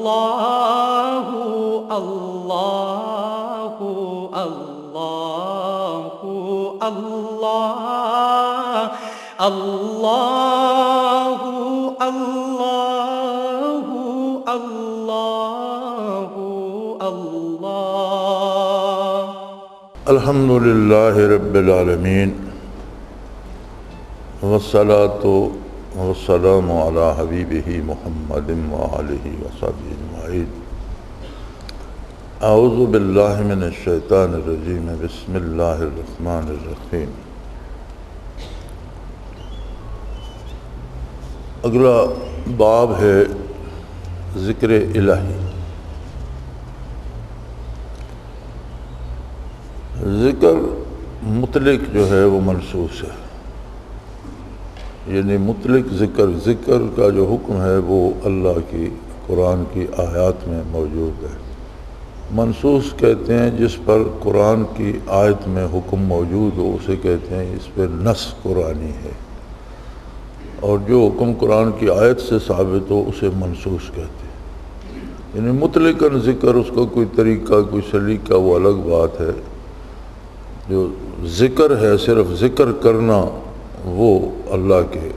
اللہ اللہ اللہ اللہ اللہ اللہ اللہ اللہ الحمد للہ رب العالمین والصلاة والسلام علی حبیبہ محمد وآلہ وصحبہ اجمعین۔ اعوذ باللہ من الشیطان الرجیم، بسم اللہ الرحمن الرحیم۔ اگلا باب ہے ذکر الہی۔ ذکر مطلق جو ہے وہ منصوص ہے، یعنی مطلق ذکر کا جو حکم ہے وہ اللہ کی قرآن کی آیات میں موجود ہے۔ منصوص کہتے ہیں جس پر قرآن کی آیت میں حکم موجود ہو اسے کہتے ہیں اس پہ نص قرآنی ہے، اور جو حکم قرآن کی آیت سے ثابت ہو اسے منصوص کہتے ہیں۔ یعنی مطلقاً ذکر، اس کا کوئی طریقہ کوئی سلیقہ وہ الگ بات ہے۔ جو ذکر ہے صرف ذکر کرنا، وہ اللہ کے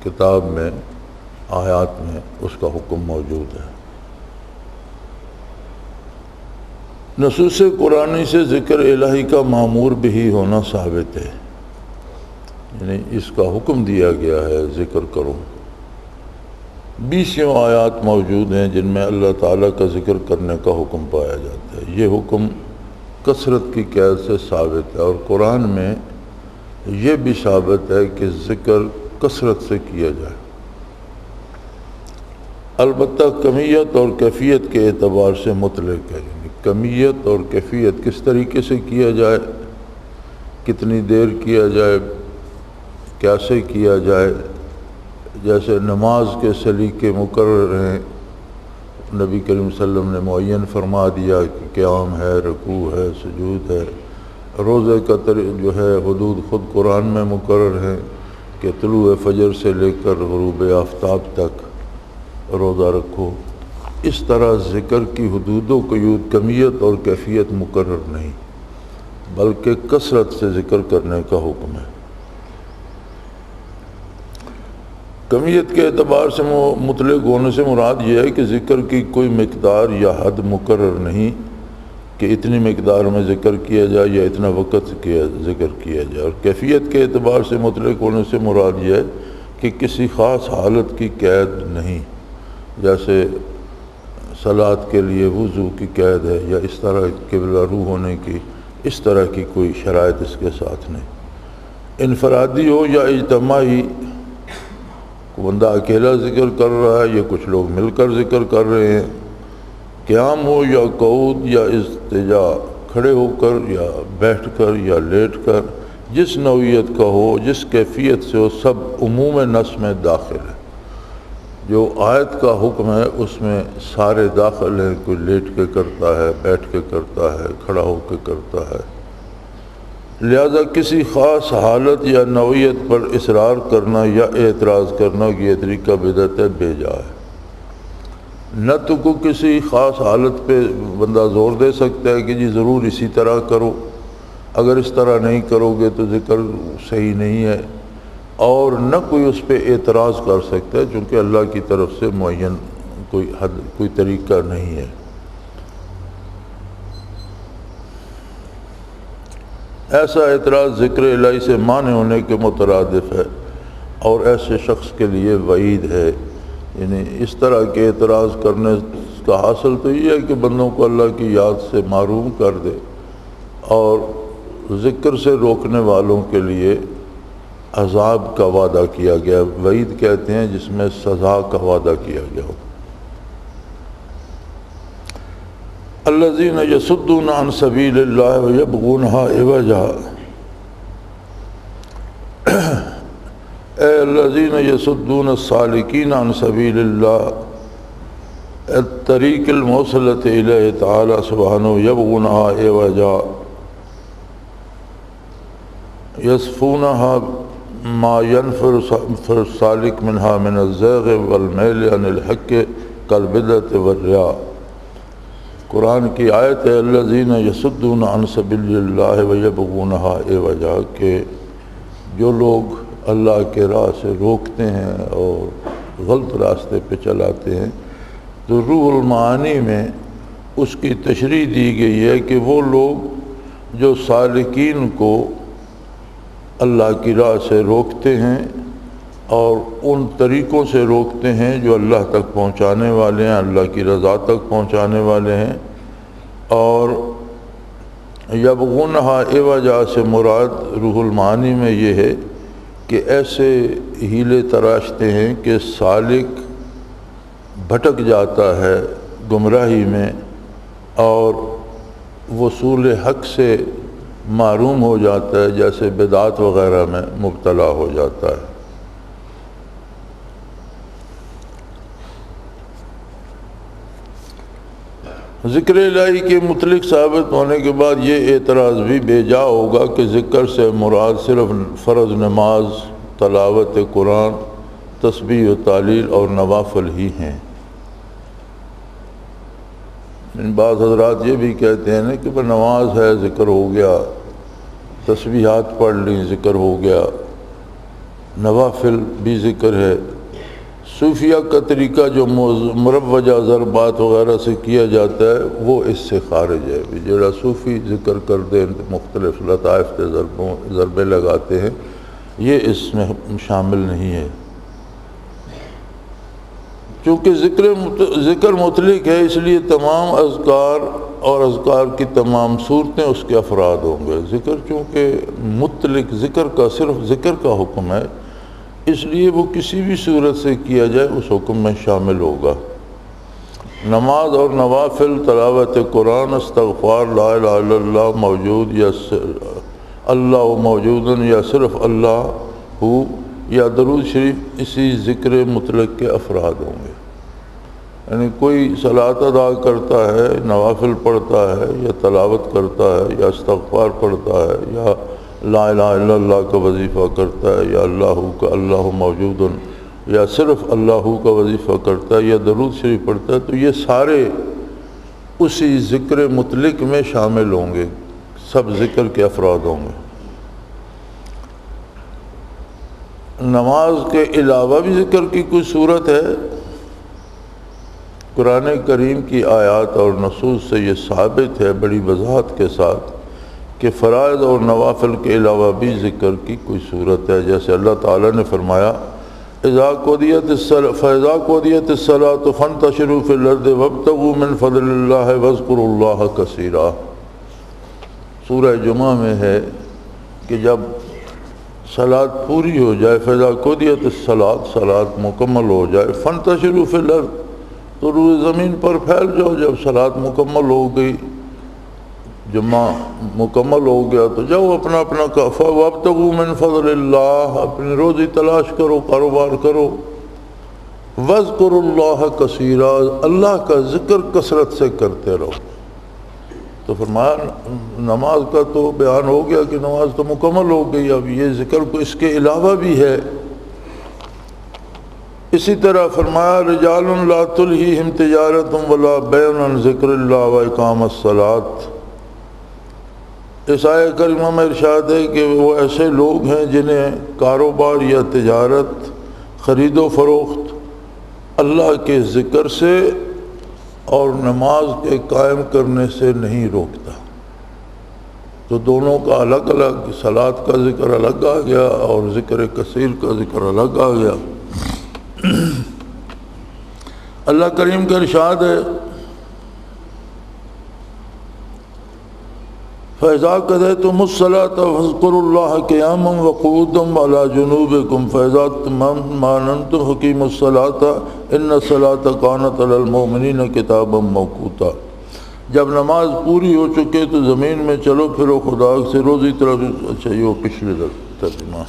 کتاب میں آیات میں اس کا حکم موجود ہے۔ نصوص قرآنی سے ذکر الہی کا مامور بھی ہونا ثابت ہے، یعنی اس کا حکم دیا گیا ہے ذکر کرو۔ 20 آیات موجود ہیں جن میں اللہ تعالیٰ کا ذکر کرنے کا حکم پایا جاتا ہے۔ یہ حکم کثرت کی قید سے ثابت ہے، اور قرآن میں یہ بھی ثابت ہے کہ ذکر کثرت سے کیا جائے، البتہ کمیت اور کیفیت کے اعتبار سے مطلق ہے۔ یعنی کمیت اور کیفیت کس طریقے سے کیا جائے، کتنی دیر کیا جائے، کیسے کیا جائے۔ جیسے نماز کے سلیقے مقرر ہیں، نبی کریم صلی اللہ علیہ وسلم نے معین فرما دیا کہ قیام ہے، رکوع ہے، سجود ہے۔ روزے کا جو ہے حدود خود قرآن میں مقرر ہیں کہ طلوع فجر سے لے کر غروب آفتاب تک روزہ رکھو۔ اس طرح ذکر کی حدود و قیود، کمیت اور کیفیت مقرر نہیں، بلکہ کثرت سے ذکر کرنے کا حکم ہے۔ کمیت کے اعتبار سے مطلق ہونے سے مراد یہ ہے کہ ذکر کی کوئی مقدار یا حد مقرر نہیں کہ اتنی مقدار میں ذکر کیا جائے یا اتنا وقت ذکر کیا جائے۔ اور کیفیت کے اعتبار سے مطلق ہونے سے مراد یہ ہے کہ کسی خاص حالت کی قید نہیں، جیسے صلاۃ کے لیے وضو کی قید ہے یا اس طرح قبلہ رو ہونے کی، اس طرح کی کوئی شرائط اس کے ساتھ نہیں۔ انفرادی ہو یا اجتماعی، بندہ اکیلا ذکر کر رہا ہے یا کچھ لوگ مل کر ذکر کر رہے ہیں، قیام ہو یا قعود یا اضطجاع، کھڑے ہو کر یا بیٹھ کر یا لیٹ کر، جس نوعیت کا ہو، جس کیفیت سے ہو، سب عموم نص میں داخل ہے۔ جو آیت کا حکم ہے اس میں سارے داخل ہیں، کوئی لیٹ کے کرتا ہے، بیٹھ کے کرتا ہے، کھڑا ہو کے کرتا ہے۔ لہذا کسی خاص حالت یا نوعیت پر اصرار کرنا یا اعتراض کرنا یہ طریقہ بدعت ہے، بے جا ہے۔ نہ تو کو کسی خاص حالت پہ بندہ زور دے سکتا ہے کہ جی ضرور اسی طرح کرو، اگر اس طرح نہیں کرو گے تو ذکر صحیح نہیں ہے، اور نہ کوئی اس پہ اعتراض کر سکتا ہے، چونکہ اللہ کی طرف سے معین کوئی حد، کوئی طریقہ نہیں ہے۔ ایسا اعتراض ذکر الہی سے مانع ہونے کے مترادف ہے، اور ایسے شخص کے لیے وعید ہے۔ یعنی اس طرح کے اعتراض کرنے کا حاصل تو یہ ہے کہ بندوں کو اللہ کی یاد سے محروم کر دے، اور ذکر سے روکنے والوں کے لیے عذاب کا وعدہ کیا گیا۔ وعید کہتے ہیں جس میں سزا کا وعدہ کیا گیا ہو۔ الذین یصدون عن سبیل اللہ ویبغونہا عوجا، اے الذین یصدون السالکین عن سبیل اللہ الطریق الموصلۃ الیہ تعالی سبحانہ یبغونہا عوجا یصفونہا ما ينفر السالك منها من الزيغ والمیل عن الحق كالبدعۃ والریاء۔ قرآن کی آیت ہے الذین یصدون عن سبیل اللہ ویبغونها عوجا، کہ جو لوگ اللہ کے راہ سے روکتے ہیں اور غلط راستے پہ چلاتے ہیں، تو روح المعانی میں اس کی تشریح دی گئی ہے کہ وہ لوگ جو سالکین کو اللہ کی راہ سے روکتے ہیں اور ان طریقوں سے روکتے ہیں جو اللہ تک پہنچانے والے ہیں، اللہ کی رضا تک پہنچانے والے ہیں، اور یبغونہا عوجا سے مراد روح المعانی میں یہ ہے کہ ایسے ہیلے تراشتے ہیں کہ سالک بھٹک جاتا ہے گمراہی میں اور وصول حق سے معروم ہو جاتا ہے، جیسے بدعات وغیرہ میں مبتلا ہو جاتا ہے۔ ذکر الہی کے مطلق ثابت ہونے کے بعد یہ اعتراض بھی بے جا ہوگا کہ ذکر سے مراد صرف فرض نماز، تلاوت قرآن، تسبیح و تعلیل اور نوافل ہی ہیں۔ بعض حضرات یہ بھی کہتے ہیں کہ نماز ہے ذکر ہو گیا، تسبیحات پڑھ لیں ذکر ہو گیا، نوافل بھی ذکر ہے۔ صوفیہ کا طریقہ جو مروجہ ضربات وغیرہ سے کیا جاتا ہے وہ اس سے خارج ہے۔ جڑا صوفی ذکر کر دیں مختلف لطائف کے ضربے لگاتے ہیں، یہ اس میں شامل نہیں ہے۔ چونکہ ذکر مطلق ہے، اس لیے تمام اذکار اور اذکار کی تمام صورتیں اس کے افراد ہوں گے۔ ذکر چونکہ مطلق ذکر کا صرف ذکر کا حکم ہے، اس لیے وہ کسی بھی صورت سے کیا جائے اس حکم میں شامل ہوگا۔ نماز اور نوافل، تلاوت قرآن، استغفار، لا الہ الا اللہ موجود یا اللہ موجود یا صرف اللہ ہو یا درود شریف، اسی ذکر مطلق کے افراد ہوں گے۔ یعنی کوئی صلاۃ ادا کرتا ہے، نوافل پڑھتا ہے یا تلاوت کرتا ہے یا استغفار پڑھتا ہے یا لا الہ الا اللہ کا وظیفہ کرتا ہے یا اللہ موجود یا صرف اللہ کا وظیفہ کرتا ہے یا درود شریف پڑھتا ہے، تو یہ سارے اسی ذکر مطلق میں شامل ہوں گے، سب ذکر کے افراد ہوں گے۔ نماز کے علاوہ بھی ذکر کی کوئی صورت ہے؟ قرآن کریم کی آیات اور نصوص سے یہ ثابت ہے بڑی وضاحت کے ساتھ کہ فرائض اور نوافل کے علاوہ بھی ذکر کی کوئی صورت ہے، جیسے اللہ تعالیٰ نے فرمایا فَإِذَا قُضِيَتِ الصَّلَاةُ فَانتَشِرُوا فِي الْأَرْضِ وَابْتَغُوا مِنْ فَضْلِ اللَّهِ وَاذْكُرُوا اللَّهَ كَثِيرًا۔ سورہ جمعہ میں ہے کہ جب صلاۃ پوری ہو جائے، فَإِذَا قُضِيَتِ الصَّلَاةُ صلاۃ مکمل ہو جائے، فَانتَشِرُوا فِي الْأَرْضِ تو روئے زمین پر پھیل جاؤ۔ جب صلاۃ مکمل ہو گئی، جمعہ مکمل ہو گیا تو جاؤ اپنا کافہ، وابتغوا من فضل اللہ، اپنی روزی تلاش کرو، کاروبار کرو، واذکروا اللہ کثیرا، اللہ کا ذکر کثرت سے کرتے رہو۔ تو فرمایا نماز کا تو بیان ہو گیا کہ نماز تو مکمل ہو گئی، اب یہ ذکر کو اس کے علاوہ بھی ہے۔ اسی طرح فرمایا رجال لا تلہیہم تجارت ولا بیع عن ذکر اللہ واقام الصلاۃ۔ اس آیہ کریمہ میں ارشاد ہے کہ وہ ایسے لوگ ہیں جنہیں کاروبار یا تجارت، خرید و فروخت اللہ کے ذکر سے اور نماز کے قائم کرنے سے نہیں روکتا۔ تو دونوں کا الگ الگ، صلاۃ کا ذکر الگ آ گیا اور ذکر کثیر کا ذکر الگ آ گیا۔ اللہ کریم کا ارشاد ہے فَإِذَا قَضَيْتُمُ الصَّلَاةَ فَاذْكُرُوا اللَّهَ قِيَامًا وَقُعُودًا وَعَلَىٰ جُنُوبِكُمْ فَإِذَا اطْمَأْنَنْتُمْ فَأَقِيمُوا الصَّلَاةَ إِنَّ الصَّلَاةَ كَانَتْ عَلَى الْمُؤْمِنِينَ كِتَابًا مَّوْقُوتًا۔ جب نماز پوری ہو چکے تو زمین میں چلو پھرو، خدا سے روزی طلب۔ اچھا یہ پچھلے ترجمہ۔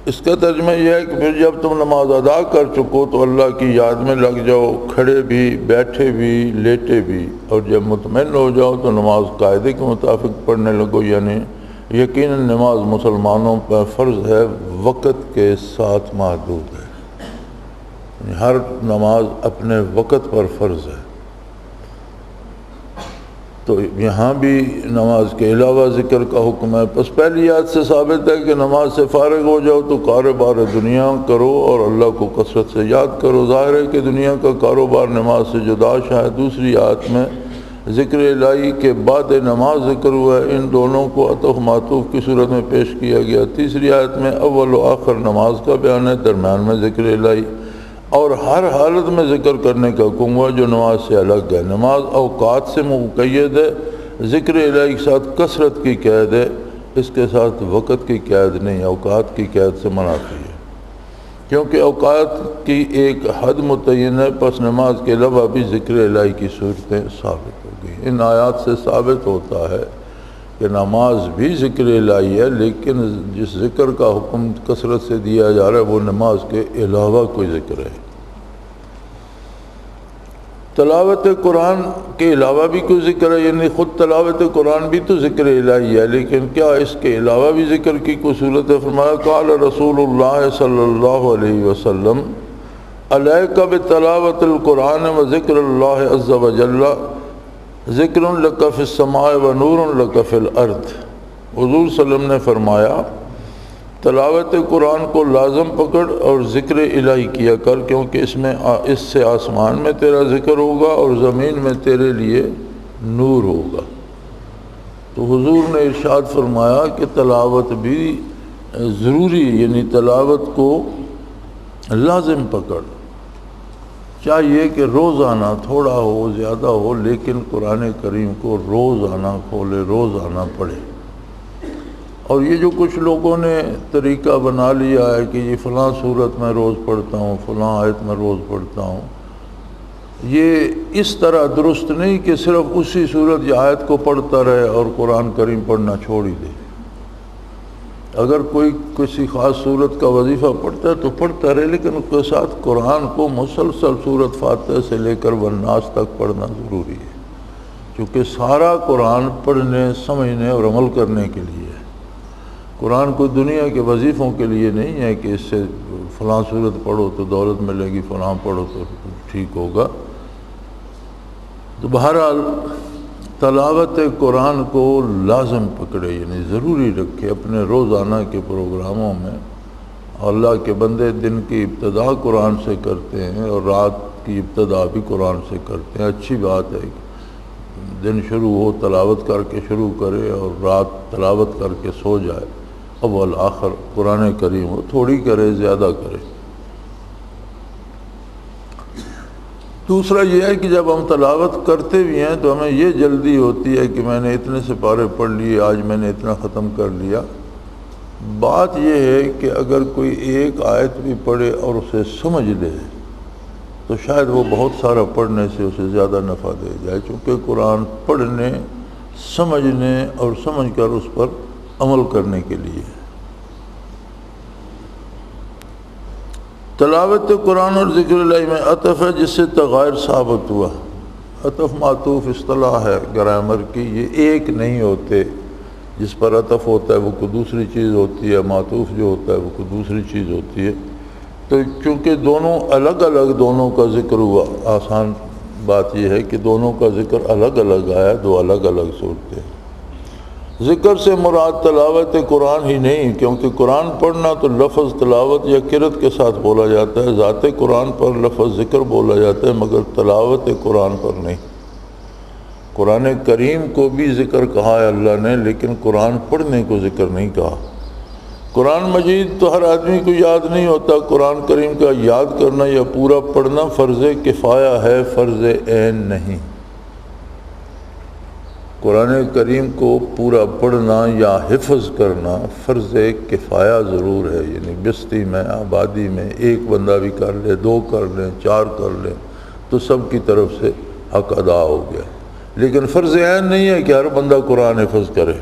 اس کا ترجمہ یہ ہے کہ پھر جب تم نماز ادا کر چکو تو اللہ کی یاد میں لگ جاؤ، کھڑے بھی، بیٹھے بھی، لیٹے بھی، اور جب مطمئن ہو جاؤ تو نماز قاعدے کے مطابق پڑھنے لگو۔ یعنی یقیناً نماز مسلمانوں پر فرض ہے، وقت کے ساتھ محدود ہے، یعنی ہر نماز اپنے وقت پر فرض ہے۔ تو یہاں بھی نماز کے علاوہ ذکر کا حکم ہے۔ پس پہلی آیت سے ثابت ہے کہ نماز سے فارغ ہو جاؤ تو کاروبار دنیا کرو اور اللہ کو کثرت سے یاد کرو۔ ظاہر ہے کہ دنیا کا کاروبار نماز سے جدا ہے۔ دوسری آیت میں ذکر الہی کے بعد نماز ذکر ہوا ہے، ان دونوں کو عطف معطوف کی صورت میں پیش کیا گیا۔ تیسری آیت میں اول و آخر نماز کا بیان ہے، درمیان میں ذکر الہی اور ہر حالت میں ذکر کرنے کا حکم ہوا جو نماز سے الگ ہے۔ نماز اوقات سے مقید ہے، ذکر الہی کے ساتھ کثرت کی قید ہے، اس کے ساتھ وقت کی قید نہیں، اوقات کی قید سے منافی ہے، کیونکہ اوقات کی ایک حد متعین ہے۔ پس نماز کے علاوہ بھی ذکر الہی کی صورتیں ثابت ہو گئی۔ ان آیات سے ثابت ہوتا ہے کہ نماز بھی ذکر الہی ہے، لیکن جس ذکر کا حکم کثرت سے دیا جا رہا ہے وہ نماز کے علاوہ کوئی ذکر ہے۔ تلاوت قرآن کے علاوہ بھی کوئی ذکر ہے، یعنی خود تلاوت قرآن بھی تو ذکر الہی ہے، لیکن کیا اس کے علاوہ بھی ذکر کی کوئی صورت ہے؟ فرمایا قال رسول اللہ صلی اللہ علیہ وسلم علیک بتلاوت القرآن و ذکر اللہ عز و جل ذکر لک فی السماء و نور لک فی الارض۔ حضور صلی اللہ علیہ وسلم نے فرمایا تلاوت قرآن کو لازم پکڑ اور ذکر الہی کیا کر، کیونکہ اس سے آسمان میں تیرا ذکر ہوگا اور زمین میں تیرے لیے نور ہوگا۔ تو حضور نے ارشاد فرمایا کہ تلاوت بھی ضروری، یعنی تلاوت کو لازم پکڑ، چاہیے کہ روزانہ تھوڑا ہو زیادہ ہو لیکن قرآن کریم کو روزانہ کھولے، روزانہ پڑھے۔ اور یہ جو کچھ لوگوں نے طریقہ بنا لیا ہے کہ یہ فلاں صورت میں روز پڑھتا ہوں، فلاں آیت میں روز پڑھتا ہوں، یہ اس طرح درست نہیں کہ صرف اسی صورت یا آیت کو پڑھتا رہے اور قرآن کریم پڑھنا چھوڑ ہی دے۔ اگر کوئی کسی خاص صورت کا وظیفہ پڑھتا ہے تو پڑھتا رہے، لیکن اس کے ساتھ قرآن کو مسلسل صورت فاتحہ سے لے کر والناس تک پڑھنا ضروری ہے، کیونکہ سارا قرآن پڑھنے، سمجھنے اور عمل کرنے کے لیے ہے۔ قرآن کوئی دنیا کے وظیفوں کے لیے نہیں ہے کہ اس سے فلاں صورت پڑھو تو دولت ملے گی، فلاں پڑھو تو ٹھیک ہوگا۔ تو بہرحال تلاوت قرآن کو لازم پکڑے، یعنی ضروری رکھے اپنے روزانہ کے پروگراموں میں۔ اللہ کے بندے دن کی ابتدا قرآن سے کرتے ہیں اور رات کی ابتدا بھی قرآن سے کرتے ہیں، اچھی بات ہے کہ دن شروع ہو تلاوت کر کے شروع کرے اور رات تلاوت کر کے سو جائے، اول آخر قرآن کریم ہو، تھوڑی کرے زیادہ کرے۔ دوسرا یہ ہے کہ جب ہم تلاوت کرتے بھی ہیں تو ہمیں یہ جلدی ہوتی ہے کہ میں نے اتنے سپارے پڑھ لیے، آج میں نے اتنا ختم کر لیا۔ بات یہ ہے کہ اگر کوئی ایک آیت بھی پڑھے اور اسے سمجھ لے تو شاید وہ بہت سارا پڑھنے سے اسے زیادہ نفع دے جائے، چونکہ قرآن پڑھنے، سمجھنے اور سمجھ کر اس پر عمل کرنے کے لیے۔ تلاوت قرآن اور ذکر اللہ میں عطف ہے جس سے تغیر ثابت ہوا۔ عطف معطوف اصطلاح ہے گرامر کی، یہ ایک نہیں ہوتے، جس پر عطف ہوتا ہے وہ کوئی دوسری چیز ہوتی ہے، معطوف جو ہوتا ہے وہ کوئی دوسری چیز ہوتی ہے۔ تو چونکہ دونوں الگ الگ دونوں کا ذکر ہوا، آسان بات یہ ہے کہ دونوں کا ذکر الگ الگ آیا، دو الگ الگ صورتیں۔ ذکر سے مراد تلاوت قرآن ہی نہیں، کیونکہ قرآن پڑھنا تو لفظ تلاوت یا قرأت کے ساتھ بولا جاتا ہے، ذات قرآن پر لفظ ذکر بولا جاتا ہے مگر تلاوت قرآن پر نہیں۔ قرآن کریم کو بھی ذکر کہا ہے اللہ نے، لیکن قرآن پڑھنے کو ذکر نہیں کہا۔ قرآن مجید تو ہر آدمی کو یاد نہیں ہوتا، قرآن کریم کا یاد کرنا یا پورا پڑھنا فرض کفایہ ہے، فرض عین نہیں۔ قرآن کریم کو پورا پڑھنا یا حفظ کرنا فرض کفایہ ضرور ہے، یعنی بستی میں، آبادی میں ایک بندہ بھی کر لے، دو کر لیں، چار کر لیں تو سب کی طرف سے حق ادا ہو گیا، لیکن فرض عین نہیں ہے کہ ہر بندہ قرآن حفظ کرے۔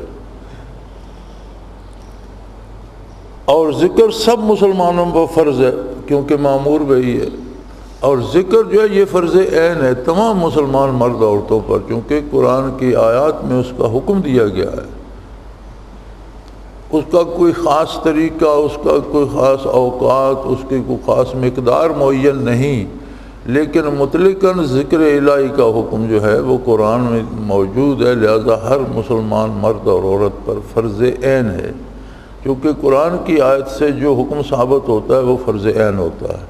اور ذکر سب مسلمانوں پر فرض ہے کیونکہ معمور وہی ہے، اور ذکر جو ہے یہ فرض عین ہے تمام مسلمان مرد عورتوں پر، کیونکہ قرآن کی آیات میں اس کا حکم دیا گیا ہے۔ اس کا کوئی خاص طریقہ، اس کا کوئی خاص اوقات، اس کی کوئی خاص مقدار معین نہیں، لیکن مطلقاً ذکر الہی کا حکم جو ہے وہ قرآن میں موجود ہے، لہذا ہر مسلمان مرد اور عورت پر فرض عین ہے، کیونکہ قرآن کی آیت سے جو حکم ثابت ہوتا ہے وہ فرض عین ہوتا ہے۔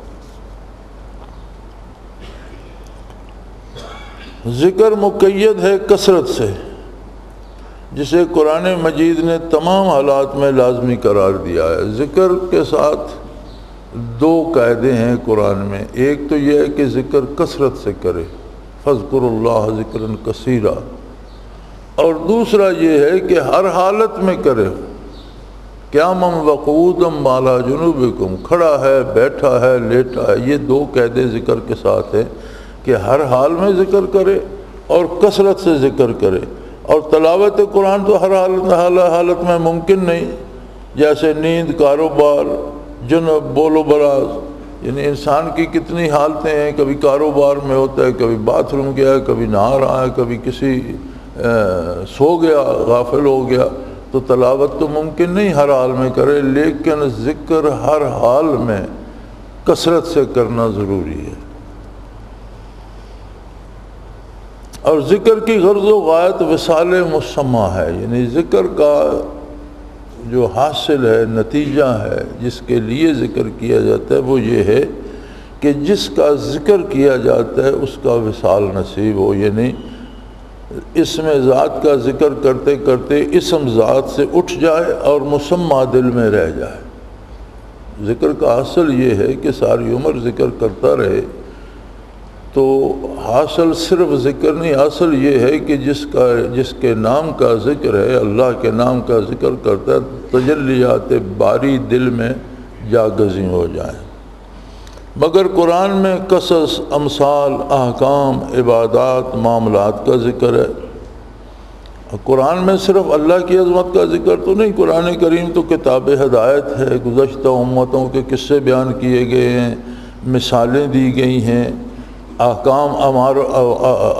ذکر مقید ہے کثرت سے، جسے قرآن مجید نے تمام حالات میں لازمی قرار دیا ہے۔ ذکر کے ساتھ دو قاعدے ہیں قرآن میں، ایک تو یہ ہے کہ ذکر کثرت سے کرے، فاذکروا اللہ ذکرا کثیرا، اور دوسرا یہ ہے کہ ہر حالت میں کرے، قیاما وقعودا علی جنوبکم، کھڑا ہے، بیٹھا ہے، لیٹا ہے، یہ دو قاعدے ذکر کے ساتھ ہیں کہ ہر حال میں ذکر کرے اور کثرت سے ذکر کرے۔ اور تلاوت قرآن تو ہر حالت میں ممکن نہیں، جیسے نیند، کاروبار، جنب، بول و براز، یعنی انسان کی کتنی حالتیں ہیں، کبھی کاروبار میں ہوتا ہے، کبھی باتھ روم گیا ہے، کبھی نہا رہا ہے، کبھی کسی سو گیا، غافل ہو گیا، تو تلاوت تو ممکن نہیں ہر حال میں کرے، لیکن ذکر ہر حال میں کثرت سے کرنا ضروری ہے۔ اور ذکر کی غرض و غایت وصال مسمہ ہے، یعنی ذکر کا جو حاصل ہے، نتیجہ ہے، جس کے لیے ذکر کیا جاتا ہے وہ یہ ہے کہ جس کا ذکر کیا جاتا ہے اس کا وصال نصیب ہو، یعنی اسم ذات کا ذکر کرتے کرتے اسم ذات سے اٹھ جائے اور مسمہ دل میں رہ جائے۔ ذکر کا حاصل یہ ہے کہ ساری عمر ذکر کرتا رہے، تو حاصل صرف ذکر نہیں، حاصل یہ ہے کہ جس کے نام کا ذکر ہے، اللہ کے نام کا ذکر کرتا ہے، تجلیات باری دل میں جاگزیں ہو جائیں۔ مگر قرآن میں قصص، امثال، احکام، عبادات، معاملات کا ذکر ہے۔ قرآن میں صرف اللہ کی عظمت کا ذکر تو نہیں، قرآن کریم تو کتاب ہدایت ہے، گزشتہ امتوں کے قصے بیان کیے گئے ہیں، مثالیں دی گئی ہیں، احکام،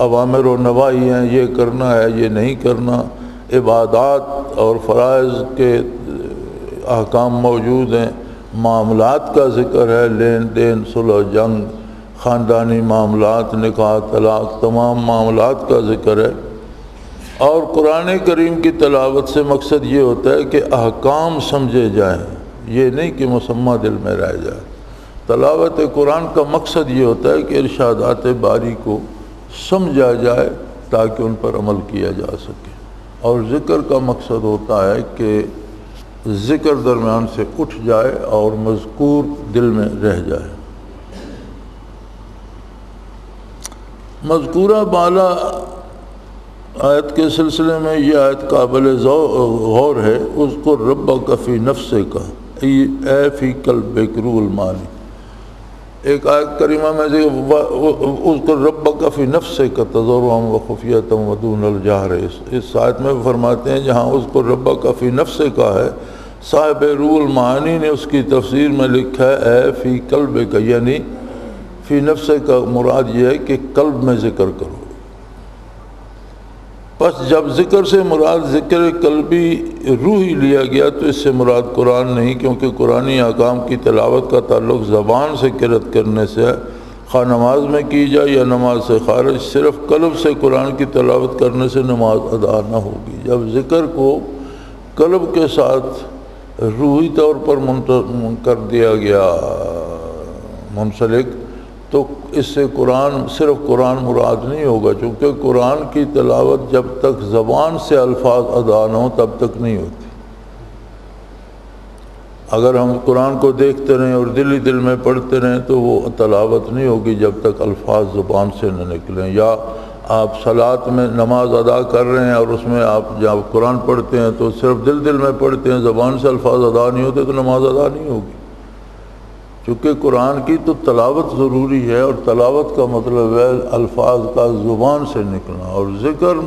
اوامر و نواہی ہیں، یہ کرنا ہے، یہ نہیں کرنا، عبادات اور فرائض کے احکام موجود ہیں، معاملات کا ذکر ہے، لین دین، صلح، جنگ، خاندانی معاملات، نکاح، طلاق، تمام معاملات کا ذکر ہے۔ اور قرآن کریم کی تلاوت سے مقصد یہ ہوتا ہے کہ احکام سمجھے جائیں، یہ نہیں کہ مسمہ دل میں رہ جائے۔ تلاوت قرآن کا مقصد یہ ہوتا ہے کہ ارشادات باری کو سمجھا جائے تاکہ ان پر عمل کیا جا سکے، اور ذکر کا مقصد ہوتا ہے کہ ذکر درمیان سے اٹھ جائے اور مذکور دل میں رہ جائے۔ مذکورہ بالا آیت کے سلسلے میں یہ آیت قابل غور ہے۔ اذکر ربک فی نفسک اے فی قلبک روح المعانی۔ ایک آیت کریمہ میں اذکر ربک فی نفسک تضرعا وخفیۃ ودون الجہر، اس آیت میں فرماتے ہیں جہاں اذکر ربک فی نفسک ہے، صاحب روح المعانی نے اس کی تفسیر میں لکھا ہے اے فی قلبک، یعنی فی نفسک کا مراد یہ ہے کہ قلب میں ذکر کرو۔ پس جب ذکر سے مراد ذکر قلبی روحی لیا گیا تو اس سے مراد قرآن نہیں، کیونکہ قرآنی احکام کی تلاوت کا تعلق زبان سے قرأت کرنے سے ہے، خواہ نماز میں کی جائے یا نماز سے خارج، صرف قلب سے قرآن کی تلاوت کرنے سے نماز ادا نہ ہوگی۔ جب ذکر کو قلب کے ساتھ روحی طور پر کر دیا گیا منسلک، تو اس سے صرف قرآن مراد نہیں ہوگا، چونکہ قرآن کی تلاوت جب تک زبان سے الفاظ ادا نہ ہوں تب تک نہیں ہوتی۔ اگر ہم قرآن کو دیکھتے رہیں اور دل ہی دل میں پڑھتے رہیں تو وہ تلاوت نہیں ہوگی جب تک الفاظ زبان سے نہ نکلیں۔ یا آپ صلاۃ میں نماز ادا کر رہے ہیں اور اس میں آپ جب قرآن پڑھتے ہیں تو صرف دل میں پڑھتے ہیں، زبان سے الفاظ ادا نہیں ہوتے تو نماز ادا نہیں ہوگی، چونکہ قرآن کی تو تلاوت ضروری ہے، اور تلاوت کا مطلب ہے الفاظ کا زبان سے نکلنا، اور ذکر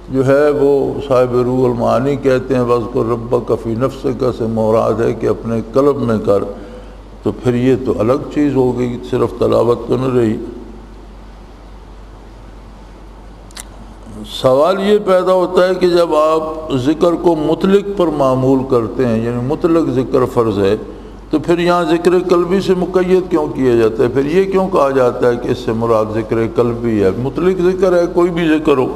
جو ہے وہ صاحب روح المعانی کہتے ہیں وَاذْكُرْ رَبَّكَ فِي نَفْسِكَ سے مراد ہے کہ اپنے قلب میں کر، تو پھر یہ تو الگ چیز ہو گئی، صرف تلاوت تو نہ رہی۔ سوال یہ پیدا ہوتا ہے کہ جب آپ ذکر کو مطلق پر معمول کرتے ہیں، یعنی مطلق ذکر فرض ہے، تو پھر یہاں ذکر قلبی سے مقید کیوں کیا جاتا ہے؟ پھر یہ کیوں کہا جاتا ہے کہ اس سے مراد ذکر قلبی ہے؟ مطلق ذکر ہے، کوئی بھی ذکر ہو۔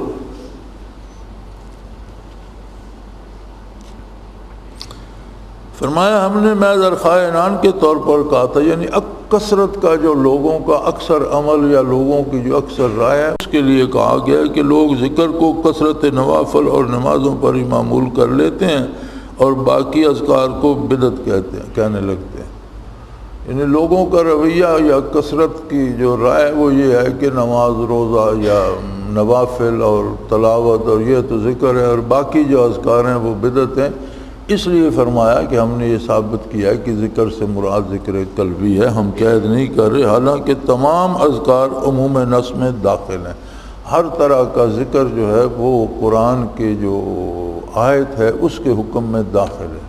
فرمایا ہم نے محض ارخائے عنان کے طور پر کہا تھا، یعنی کثرت کا جو لوگوں کا اکثر عمل یا لوگوں کی جو اکثر رائے ہے، اس کے لیے کہا گیا کہ لوگ ذکر کو کثرت نوافل اور نمازوں پر ہی معمول کر لیتے ہیں اور باقی اذکار کو بدعت کہنے لگتے ہیں۔ یعنی لوگوں کا رویہ یا کثرت کی جو رائے وہ یہ ہے کہ نماز، روزہ یا نوافل اور تلاوت اور یہ تو ذکر ہے، اور باقی جو اذکار ہیں وہ بدعت ہیں۔ اس لیے فرمایا کہ ہم نے یہ ثابت کیا ہے کہ ذکر سے مراد ذکر قلبی ہے، ہم قید نہیں کر رہے، حالانکہ تمام اذکار عموم نص میں داخل ہیں۔ ہر طرح کا ذکر جو ہے وہ قرآن کے جو آیت ہے اس کے حکم میں داخل ہے۔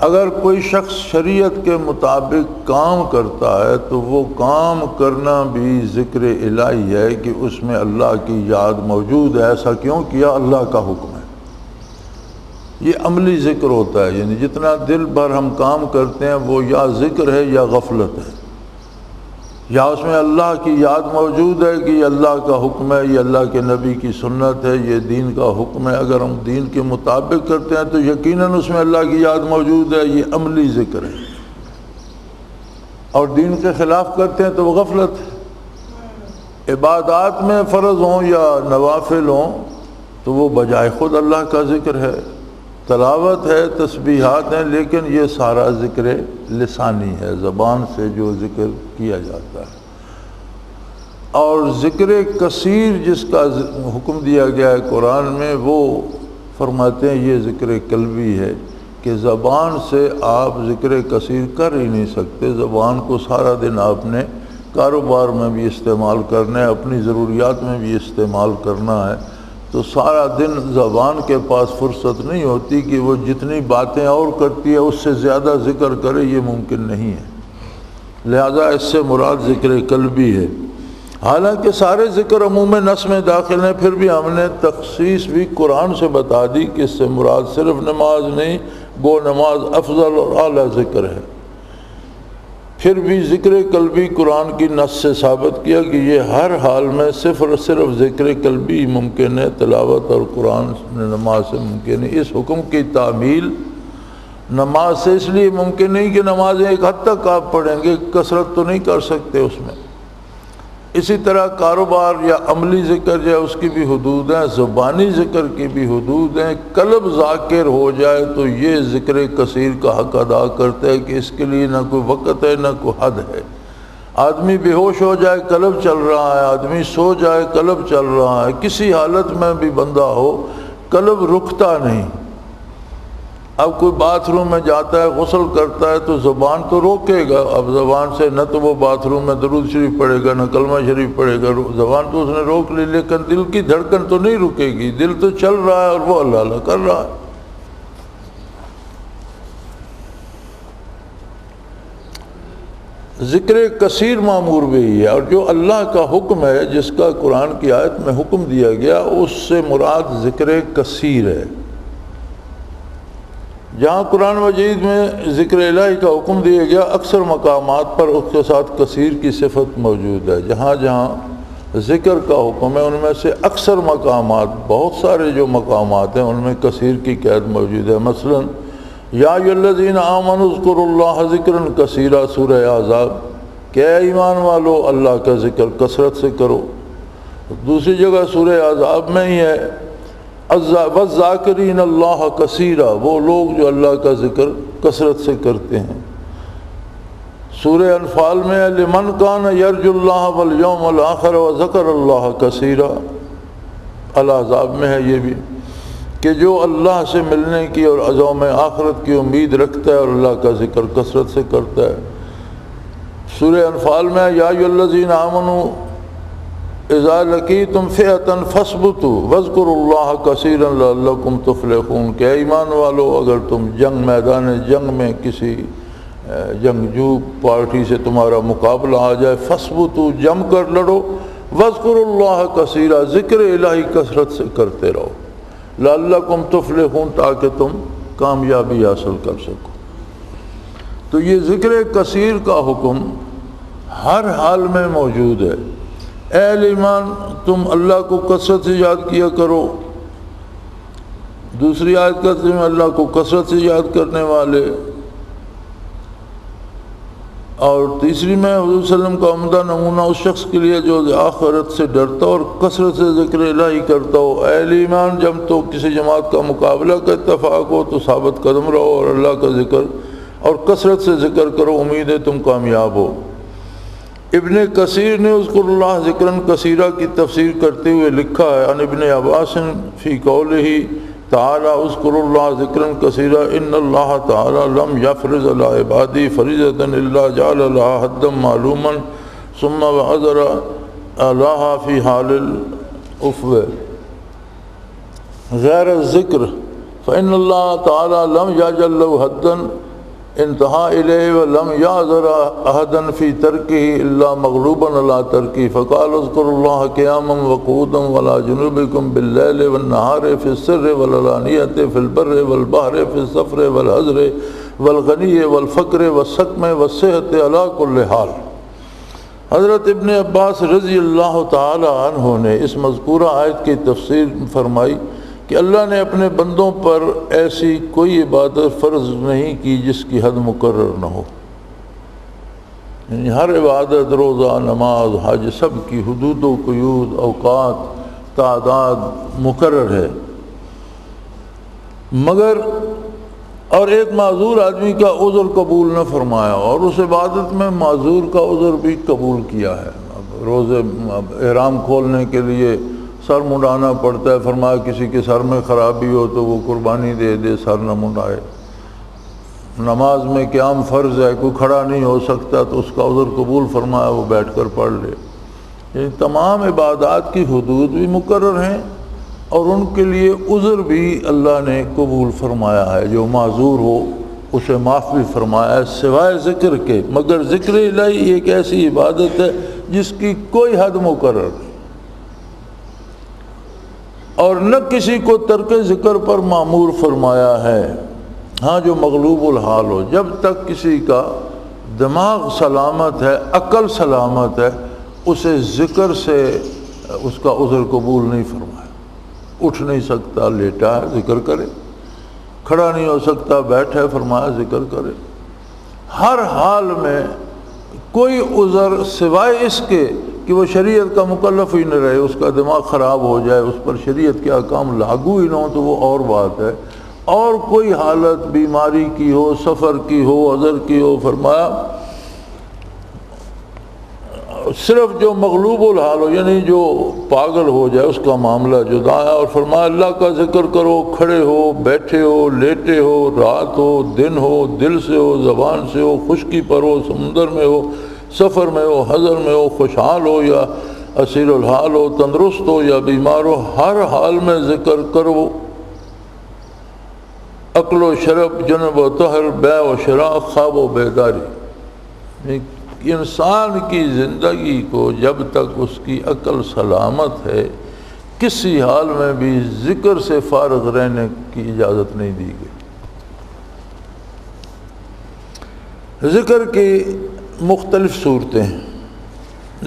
اگر کوئی شخص شریعت کے مطابق کام کرتا ہے تو وہ کام کرنا بھی ذکر الہی ہے کہ اس میں اللہ کی یاد موجود ہے۔ ایسا کیوں کیا؟ اللہ کا حکم ہے۔ یہ عملی ذکر ہوتا ہے، یعنی جتنا دل بھر ہم کام کرتے ہیں وہ یا ذکر ہے یا غفلت ہے، یا اس میں اللہ کی یاد موجود ہے کہ یہ اللہ کا حکم ہے، یہ اللہ کے نبی کی سنت ہے، یہ دین کا حکم ہے۔ اگر ہم دین کے مطابق کرتے ہیں تو یقیناً اس میں اللہ کی یاد موجود ہے، یہ عملی ذکر ہے۔ اور دین کے خلاف کرتے ہیں تو وہ غفلت ہے۔ عبادات میں فرض ہوں یا نوافل ہوں تو وہ بجائے خود اللہ کا ذکر ہے، تلاوت ہے، تسبیحات ہیں، لیکن یہ سارا ذکر لسانی ہے، زبان سے جو ذکر کیا جاتا ہے۔ اور ذکر کثیر جس کا حکم دیا گیا ہے قرآن میں، وہ فرماتے ہیں یہ ذکر قلبی ہے کہ زبان سے آپ ذکر کثیر کر ہی نہیں سکتے۔ زبان کو سارا دن آپ نے کاروبار میں بھی استعمال کرنا ہے، اپنی ضروریات میں بھی استعمال کرنا ہے، تو سارا دن زبان کے پاس فرصت نہیں ہوتی کہ وہ جتنی باتیں اور کرتی ہے اس سے زیادہ ذکر کرے، یہ ممکن نہیں ہے۔ لہذا اس سے مراد ذکر قلبی ہے۔ حالانکہ سارے ذکر عموم نص میں داخل ہیں، پھر بھی ہم نے تخصیص بھی قرآن سے بتا دی کہ اس سے مراد صرف نماز نہیں، گو نماز افضل اور اعلیٰ ذکر ہے۔ پھر بھی ذکر قلبی قرآن کی نص سے ثابت کیا کہ یہ ہر حال میں صرف ذکر قلبی ممکن ہے، تلاوت اور قرآن نماز سے ممکن ہے۔ اس حکم کی تعمیل نماز سے اس لیے ممکن نہیں کہ نمازیں ایک حد تک آپ پڑھیں گے، کثرت تو نہیں کر سکتے اس میں۔ اسی طرح کاروبار یا عملی ذکر جو ہے اس کی بھی حدود ہیں، زبانی ذکر کی بھی حدود ہیں۔ قلب ذاکر ہو جائے تو یہ ذکر کثیر کا حق ادا کرتا ہے کہ اس کے لیے نہ کوئی وقت ہے نہ کوئی حد ہے۔ آدمی بے ہوش ہو جائے قلب چل رہا ہے، آدمی سو جائے قلب چل رہا ہے، کسی حالت میں بھی بندہ ہو قلب رکتا نہیں۔ اب کوئی باتھ روم میں جاتا ہے، غسل کرتا ہے تو زبان تو روکے گا، اب زبان سے نہ تو وہ باتھ روم میں درود شریف پڑھے گا نہ کلمہ شریف پڑھے گا، زبان تو اس نے روک لی، لیکن دل کی دھڑکن تو نہیں رکے گی، دل تو چل رہا ہے اور وہ اللہ اللہ کر رہا ہے۔ ذکر کثیر معمور بھی ہے، اور جو اللہ کا حکم ہے جس کا قرآن کی آیت میں حکم دیا گیا اس سے مراد ذکر کثیر ہے۔ جہاں قرآن مجید میں ذکر الہی کا حکم دیا گیا اکثر مقامات پر اس کے ساتھ کثیر کی صفت موجود ہے۔ جہاں جہاں ذکر کا حکم ہے ان میں سے اکثر مقامات، بہت سارے جو مقامات ہیں ان میں کثیر کی قید موجود ہے۔ مثلا یا ایھا الذین آمنوا اذکروا اللہ ذکرا کثیرا، سورہ احزاب، کہ اے ایمان والو اللہ کا ذکر کثرت سے کرو۔ دوسری جگہ سورہ احزاب میں ہی ہے وَالذَّاکِرِینَ اللَّهَ کثیرا، وہ لوگ جو اللہ کا ذکر کثرت سے کرتے ہیں۔ سورہ انفال میں ہے لمن کان یرجو اللہ والیوم الآخر وذکر اللہ کثیرا۔ الاحزاب میں ہے یہ بھی کہ جو اللہ سے ملنے کی اور یوم آخرت کی امید رکھتا ہے اور اللہ کا ذکر کثرت سے کرتا ہے۔ سورہ انفال میں یا ایھا الذین آمنوا اذا لقیتم فئۃ فاثبتوا واذکروا اللہ کثیرا لعلکم تفلحون کہ ایمان والو اگر تم میدان جنگ میں کسی جنگجو پارٹی سے تمہارا مقابلہ آ جائے، فاثبتوا جم کر لڑو، واذکروا اللہ کثیرا ذکر الہی کثرت سے کرتے رہو، لعلکم تفلحون تاکہ تم کامیابی حاصل کر سکو۔ تو یہ ذکر کثیر کا حکم ہر حال میں موجود ہے۔ اے اہل ایمان تم اللہ کو کثرت سے یاد کیا کرو، دوسری آیت کہتے ہیں اللہ کو کثرت سے یاد کرنے والے، اور تیسری میں حضور صلی اللہ علیہ وسلم کا عمدہ نمونہ اس شخص کے لیے جو آخرت سے ڈرتا اور کثرت سے ذکر الہی کرتا ہو۔ اے اہل ایمان جب تو کسی جماعت کا مقابلہ کا اتفاق ہو تو ثابت قدم رہو اور اللہ کا ذکر اور کثرت سے ذکر کرو، امید ہے تم کامیاب ہو۔ ابن کثیر نے اذکر اللہ ذکرن کثیرہ کی تفسیر کرتے ہوئے لکھا ہے، عن ابن عباس فی قولہ تعالی اذکر اللہ ذکرن کثیرہ ان اللہ تعالی لم یفرض علی عبادی فریضۃ الا جعل لها حدا معلوما ثم وعذر لها فی حال العفو غیر الذکر فإن اللہ تعالی لم یجعل له حدا انتہا الیہ ولم یعذر احدا فی ترکہ الا مغلوبا علی ترکہ فقال اذکر اللہ قیاما وقعودا وعلی جنوبکم باللیل والنہار فی السر والعلانیۃ فی البر والبحر فی السفر والحضر والغنی والفقر والسقم والصحۃ علی کل حال۔ حضرت ابن عباس رضی اللہ تعالی عنہ نے اس مذکورہ آیت کی تفسیر فرمائی کہ اللہ نے اپنے بندوں پر ایسی کوئی عبادت فرض نہیں کی جس کی حد مقرر نہ ہو، یعنی ہر عبادت، روزہ، نماز، حج، سب کی حدود و قیود، اوقات، تعداد مقرر ہے، مگر اور ایک معذور آدمی کا عذر قبول نہ فرمایا اور اس عبادت میں معذور کا عذر بھی قبول کیا ہے۔ روزے احرام کھولنے کے لیے سر منڈانا پڑتا ہے، فرمایا کسی کے سر میں خرابی ہو تو وہ قربانی دے دے، سر نہ منڈائے۔ نماز میں قیام فرض ہے، کوئی کھڑا نہیں ہو سکتا تو اس کا عذر قبول فرمایا، وہ بیٹھ کر پڑھ لے۔ یعنی تمام عبادات کی حدود بھی مقرر ہیں اور ان کے لیے عذر بھی اللہ نے قبول فرمایا ہے، جو معذور ہو اسے معاف بھی فرمایا ہے سوائے ذکر کے، مگر ذکر الہی ایک ایسی عبادت ہے جس کی کوئی حد مقرر نہیں اور نہ کسی کو ترک ذکر پر معمور فرمایا ہے۔ ہاں جو مغلوب الحال ہو، جب تک کسی کا دماغ سلامت ہے، عقل سلامت ہے، اسے ذکر سے اس کا عذر قبول نہیں فرمایا۔ اٹھ نہیں سکتا، لیٹا ہے، ذکر کرے، کھڑا نہیں ہو سکتا، بیٹھا ہے، فرمایا ذکر کرے۔ ہر حال میں کوئی عذر سوائے اس کے کہ وہ شریعت کا مکلف ہی نہ رہے، اس کا دماغ خراب ہو جائے، اس پر شریعت کے احکام لاگو ہی نہ ہو تو وہ اور بات ہے، اور کوئی حالت بیماری کی ہو، سفر کی ہو، عذر کی ہو، فرمایا صرف جو مغلوب الحال ہو یعنی جو پاگل ہو جائے اس کا معاملہ جدا ہے، اور فرمایا اللہ کا ذکر کرو، کھڑے ہو، بیٹھے ہو، لیٹے ہو، رات ہو، دن ہو، دل سے ہو، زبان سے ہو، خشکی پر ہو، سمندر میں ہو، سفر میں ہو، حضر میں ہو، خوشحال ہو یا اسیر الحال ہو، تندرست ہو یا بیمار ہو، ہر حال میں ذکر کرو۔ عقل و شرب، جنب و طہر، بیع و شراء، خواب و بیداری۔ انسان کی زندگی کو جب تک اس کی عقل سلامت ہے کسی حال میں بھی ذکر سے فارغ رہنے کی اجازت نہیں دی گئی۔ ذکر کی مختلف صورتیں ہیں،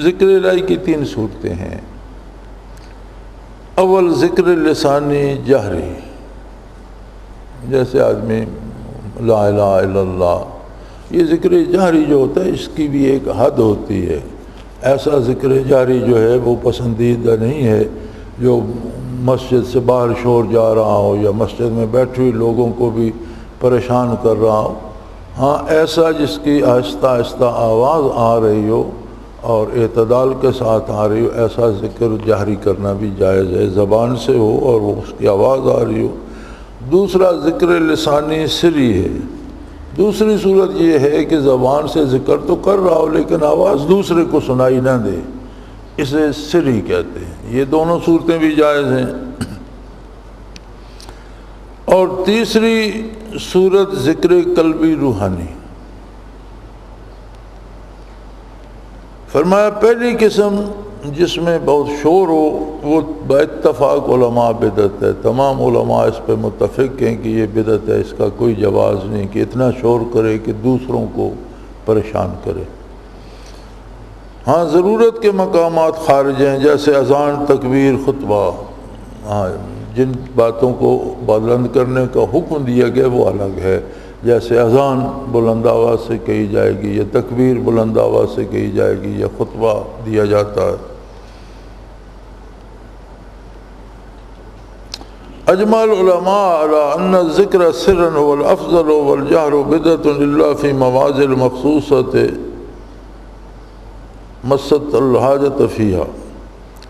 ذکر الہی کی 3 صورتیں ہیں۔ اول ذکر لسانی جہری، جیسے آدمی لا الہ الا اللہ، یہ ذکر جہری جو ہوتا ہے اس کی بھی ایک حد ہوتی ہے۔ ایسا ذکر جہری جو ہے وہ پسندیدہ نہیں ہے جو مسجد سے باہر شور جا رہا ہو یا مسجد میں بیٹھے ہوئے لوگوں کو بھی پریشان کر رہا ہو۔ ہاں ایسا جس کی آہستہ آہستہ آواز آ رہی ہو اور اعتدال کے ساتھ آ رہی ہو، ایسا ذکر جہری کرنا بھی جائز ہے، زبان سے ہو اور وہ اس کی آواز آ رہی ہو۔ دوسرا ذکر لسانی سری ہے، دوسری صورت یہ ہے کہ زبان سے ذکر تو کر رہا ہو لیکن آواز دوسرے کو سنائی نہ دے، اسے سری کہتے ہیں۔ یہ دونوں صورتیں بھی جائز ہیں۔ اور تیسری صورت ذکر قلبی روحانی۔ فرمایا پہلی قسم جس میں بہت شور ہو وہ باتفاق علماء بدعت ہے، تمام علماء اس پہ متفق ہیں کہ یہ بدعت ہے، اس کا کوئی جواز نہیں کہ اتنا شور کرے کہ دوسروں کو پریشان کرے۔ ہاں ضرورت کے مقامات خارج ہیں، جیسے اذان، تکبیر، خطبہ، ہاں جن باتوں کو بلند کرنے کا حکم دیا گیا وہ الگ ہے، جیسے اذان بلند آواز سے کہی جائے گی یا تکبیر بلند آواز سے کہی جائے گی یا خطبہ دیا جاتا ہے۔ اجمع العلماء على ان الذکر سرا هو الافضل والجهر بدعة الا في مواضع مخصوصة مست الحاجت فيها،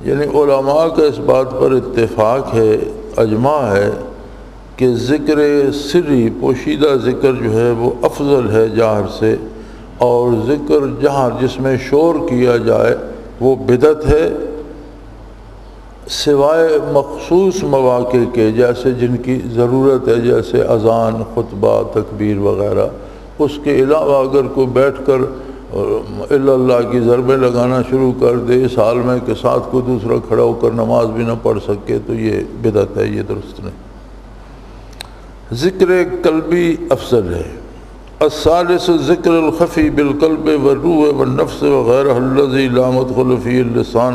یعنی علماء کا اس بات پر اتفاق ہے، اجماع ہے کہ ذکر سری پوشیدہ ذکر جو ہے وہ افضل ہے جہر سے، اور ذکر جہر جس میں شور کیا جائے وہ بدعت ہے، سوائے مخصوص مواقع کے جیسے جن کی ضرورت ہے، جیسے اذان، خطبہ، تکبیر وغیرہ۔ اس کے علاوہ اگر کوئی بیٹھ کر الا اللہ کی ضربیں لگانا شروع کر دے اس حال میں کہ ساتھ کوئی دوسرا کھڑا ہو کر نماز بھی نہ پڑھ سکے تو یہ بدعت ہے، یہ درست نہیں۔ ذکر قلبی افضل ہے۔ الثالث ذکر الخفی بالقلب والروح والنفس وغیرہ الذی لا مدخل فیہ اللسان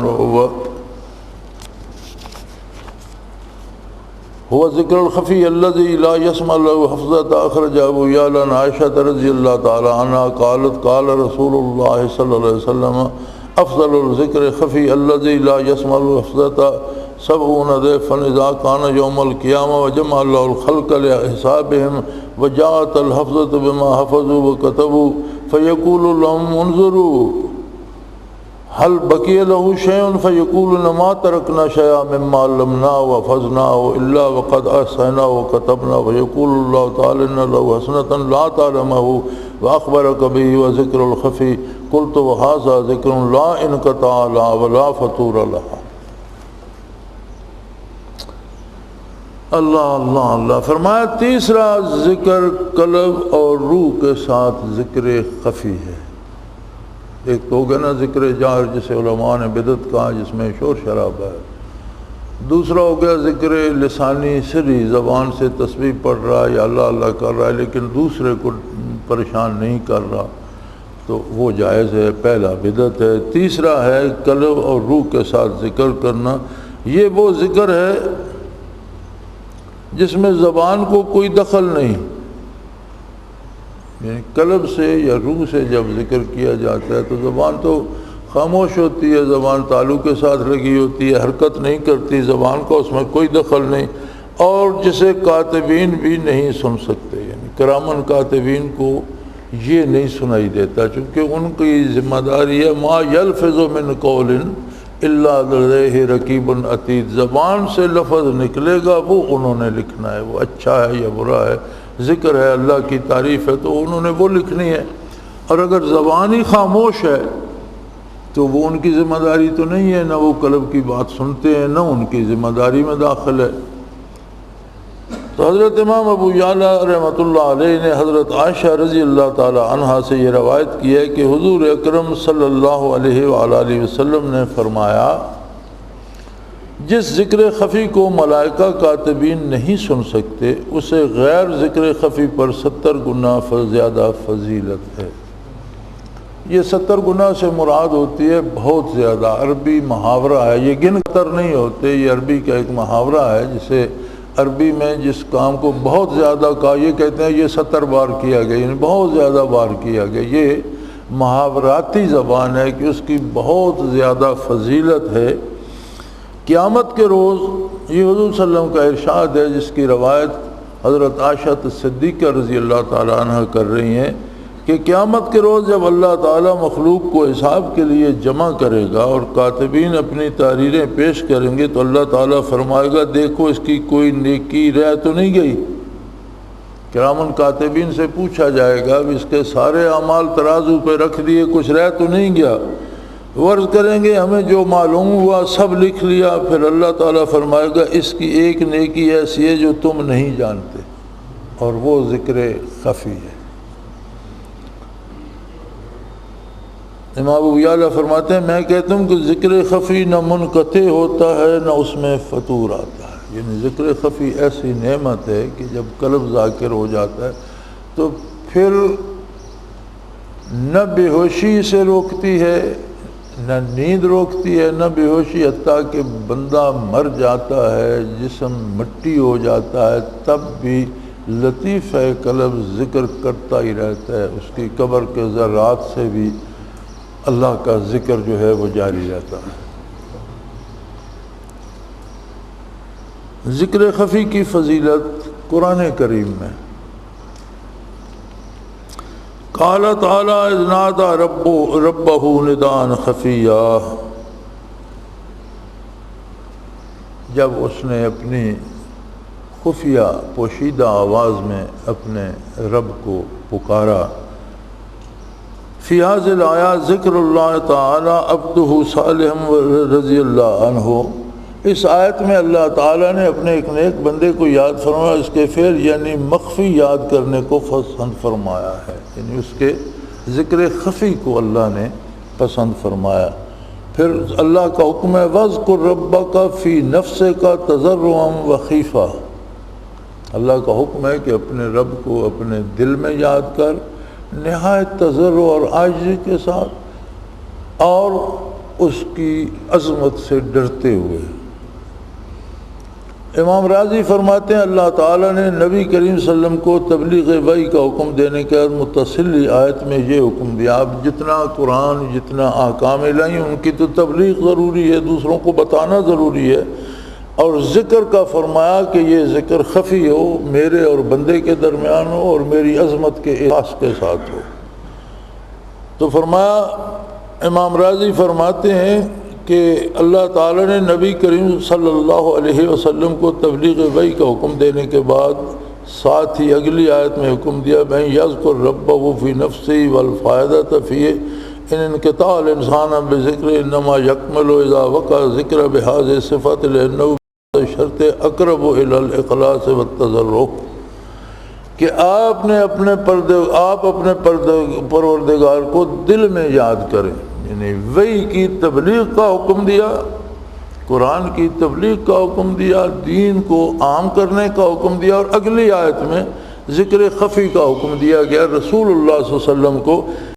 هو ذکر الخفی الذی لا یسمع له حفظۃ اخرج ابو یعلا عن عائشہ رضی اللہ تعالی عنہ قالت قال رسول اللہ صلی اللہ علیہ وسلم افضل الذکر خفی الذی لا یسمع له حفظۃ 70 ضعفا اذا كان يوم القيامة وجمع الله الخلق لحسابهم وجاءت الحفظة بما حفظوا وكتبوا فيقول لهم انظروا هل بقي له شيء فيقولون ما تركنا شيئا مما علمناه وحفظناه الا وقد احصيناه وكتبنا ويقول الله تعالى ان له حسنة لا تعلمه واخبرك به وذكر الخفي قلت وهذا ذكر لا انقطاع له ولا فطور له۔ اللہ اللہ اللہ فرمایا تیسرا ذکر قلب اور روح کے ساتھ ذکر خفی ہے۔ ایک تو ہو گیا نا ذکر جہر جسے علماء نے بدعت کہا جس میں شور شرابہ ہے، دوسرا ہو گیا ذکر لسانی سری، زبان سے تسبیح پڑھ رہا ہے یا اللہ اللہ کر رہا ہے لیکن دوسرے کو پریشان نہیں کر رہا تو وہ جائز ہے، پہلا بدعت ہے۔ تیسرا ہے قلب اور روح کے ساتھ ذکر کرنا، یہ وہ ذکر ہے جس میں زبان کو کوئی دخل نہیں، یعنی قلب سے یا روح سے جب ذکر کیا جاتا ہے تو زبان تو خاموش ہوتی ہے، زبان تالو کے ساتھ لگی ہوتی ہے، حرکت نہیں کرتی زبان کا، اس میں کوئی دخل نہیں، اور جسے کاتبین بھی نہیں سن سکتے، یعنی کرامن کاتبین کو یہ نہیں سنائی دیتا چونکہ ان کی ذمہ داری ہے ما یلفظ من قول الا لدیہ رقیب عتید، زبان سے لفظ نکلے گا وہ انہوں نے لکھنا ہے، وہ اچھا ہے یا برا ہے، ذکر ہے، اللہ کی تعریف ہے تو انہوں نے وہ لکھنی ہے، اور اگر زبان ہی خاموش ہے تو وہ ان کی ذمہ داری تو نہیں ہے، نہ وہ قلب کی بات سنتے ہیں نہ ان کی ذمہ داری میں داخل ہے۔ تو حضرت امام ابو یعلا رحمۃ اللہ علیہ نے حضرت عائشہ رضی اللہ تعالی عنہا سے یہ روایت کی ہے کہ حضور اکرم صلی اللہ علیہ وآلہ وسلم نے فرمایا جس ذکر خفی کو ملائکہ کاتبین نہیں سن سکتے اسے غیر ذکر خفی پر 70 گنا زیادہ فضیلت ہے۔ یہ 70 گنا سے مراد ہوتی ہے بہت زیادہ، عربی محاورہ ہے، یہ گن کر نہیں ہوتے، یہ عربی کا ایک محاورہ ہے جسے عربی میں جس کام کو بہت زیادہ کہا یہ کہتے ہیں یہ 70 بار کیا گیا، یعنی بہت زیادہ بار کیا گیا، یہ محاوراتی زبان ہے کہ اس کی بہت زیادہ فضیلت ہے۔ قیامت کے روز یہ حضور صلی اللہ علیہ وسلم کا ارشاد ہے جس کی روایت حضرت عائشہ صدیقہ رضی اللہ تعالیٰ عنہ کر رہی ہیں کہ قیامت کے روز جب اللہ تعالیٰ مخلوق کو حساب کے لیے جمع کرے گا اور کاتبین اپنی تحریریں پیش کریں گے تو اللہ تعالیٰ فرمائے گا دیکھو اس کی کوئی نیکی رہ تو نہیں گئی۔ کرامن کاتبین سے پوچھا جائے گا اس کے سارے اعمال ترازو پہ رکھ دیے، کچھ رہ تو نہیں گیا؟ ورز کریں گے ہمیں جو معلوم ہوا سب لکھ لیا، پھر اللہ تعالیٰ فرمائے گا اس کی ایک نیکی ایسی ہے جو تم نہیں جانتے، اور وہ ذکر خفی ہے۔ امام ابو یعلا فرماتے ہیں میں کہتا ہوں کہ ذکر خفی نہ منقطع ہوتا ہے نہ اس میں فطور آتا ہے، یعنی ذکر خفی ایسی نعمت ہے کہ جب قلب ذاکر ہو جاتا ہے تو پھر نہ بے ہوشی سے روکتی ہے، نہ نیند روکتی ہے، نہ بے ہوشی، حتیٰ کہ بندہ مر جاتا ہے، جسم مٹی ہو جاتا ہے، تب بھی لطیفہ قلب ذکر کرتا ہی رہتا ہے، اس کی قبر کے ذرات سے بھی اللہ کا ذکر جو ہے وہ جاری رہتا ہے۔ ذکر خفی کی فضیلت قرآن کریم میں قال تعالی اذ نادى ربه نداء خفیا، جب اس نے اپنی خفیہ پوشیدہ آواز میں اپنے رب کو پکارا۔ فی هذه الآیات ذکر اللہ تعالی عبدہ صالح رضی اللہ عنہ، اس آیت میں اللہ تعالیٰ نے اپنے ایک نیک بندے کو یاد فرمایا، اس کے فعل یعنی مخفی یاد کرنے کو پسند فرمایا ہے، یعنی اس کے ذکر خفی کو اللہ نے پسند فرمایا۔ پھر اللہ کا حکم ہے وَاذْكُرْ رَبَّكَ فِي نَفْسِكَ تَضَرُّعًا وَخِيفَةً، اللہ کا حکم ہے کہ اپنے رب کو اپنے دل میں یاد کر، نہایت تضرع اور عاجزی کے ساتھ، اور اس کی عظمت سے ڈرتے ہوئے۔ امام راضی فرماتے ہیں اللہ تعالیٰ نے نبی کریم صلی اللہ علیہ وسلم کو تبلیغ وحی کا حکم دینے کے بعد متصل آیت میں یہ حکم دیا، اب جتنا قرآن جتنا احکام الہی ان کی تو تبلیغ ضروری ہے، دوسروں کو بتانا ضروری ہے، اور ذکر کا فرمایا کہ یہ ذکر خفی ہو، میرے اور بندے کے درمیان ہو، اور میری عظمت کے احساس کے ساتھ ہو۔ تو فرمایا، امام راضی فرماتے ہیں کہ اللہ تعالیٰ نے نبی کریم صلی اللہ علیہ وسلم کو تبلیغ وحی کا حکم دینے کے بعد ساتھ ہی اگلی آیت میں حکم دیا بھائی یذکر ربہ فی نفسی والفائدۃ فیہ ان انقطاع الانسان بذکر انما یکمل اذا وقع ذکر بہذہ صفت لانہ شرط اقرب الی الاخلاص والتضرع، کہ آپ اپنے پروردگار کو دل میں یاد کریں، یعنی وحی کی تبلیغ کا حکم دیا، قرآن کی تبلیغ کا حکم دیا، دین کو عام کرنے کا حکم دیا، اور اگلی آیت میں ذکر خفی کا حکم دیا گیا رسول اللہ صلی اللہ علیہ وسلم کو